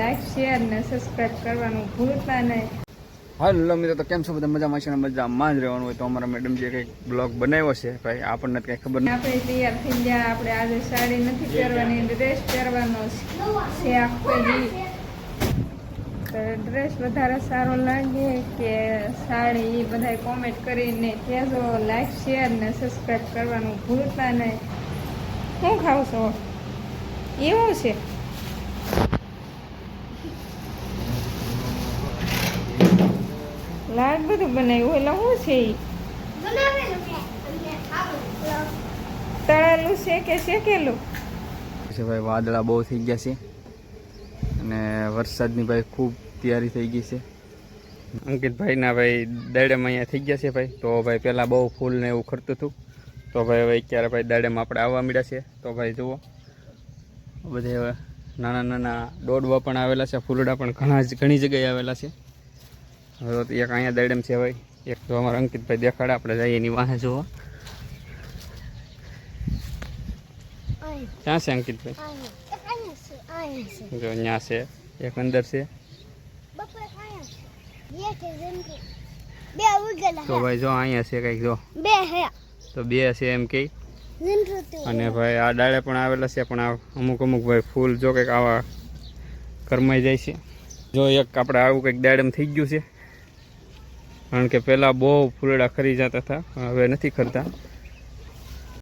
Like share ને subscribe કરવાનું ભૂલતા નહીં. હાલો મિત્રો, તો કેમ છો બધા? મજામાં છે ને મજામાં જ રહેવાનું હોય. તો અમારા મેડમ જે કંઈક બ્લોગ બનાવ્યો છે ભાઈ, આપણને કંઈ ખબર નથી. આપણે તૈયાર થઈ ગયા. આપણે આજે સાડી નથી પહેરવાની, ડ્રેસ પહેરવાનો છે આખો દી. તો ડ્રેસ વધારે સારો લાગે કે સાડી, એ બધા કોમેન્ટ કરીને કહેજો. લાઈક શેર ને સબસ્ક્રાઇબ કરવાનું ભૂલતા નહીં. શું ખાવ છો? એવું છે? લાડ બધું બનાવ્યું એટલે શું છે? તળેલું છે કે શેકેલું છે ભાઈ? વાદળા બહુ થઈ ગયા છે અને વરસાદની ભાઈ ખૂબ તૈયારી થઈ ગઈ છે. અંકિતભાઈના ભાઈ દાડેમાં અહીંયા થઈ ગયા છે ભાઈ. તો ભાઈ પહેલાં બહુ ફૂલ ને એવું ખરતું હતું. તો ભાઈ હવે અત્યારે ભાઈ દાડેમાં આપણે આવવા મળ્યા છે. તો ભાઈ જુઓ, બધે નાના નાના દોડવા પણ આવેલા છે, ફૂલડા પણ ઘણી જગ્યાએ આવેલા છે. હવે તો એક અહીંયા દાડેમ છે ભાઈ, એક તો અમારા અંકિતભાઈ દેખાડે. આપણે જઈએ એની વાહે જોવા. ક્યાં છે અંકિતભાઈ? જો અહીંયા છે, એક અંદર છે. તો ભાઈ જો અહીંયા છે કંઈક, જો તો બે છે એમ કે. અને ભાઈ આ ડાળે પણ આવેલા છે, પણ આ અમુક ભાઈ ફૂલ જો કંઈક આવા કરમાઈ જાય છે. જો એક આપણે આવું કંઈક દાડેમ થઈ ગયું છે, કારણ કે પહેલાં બહુ ફૂલડા ખરી જતા હતા, હવે નથી ખરતા.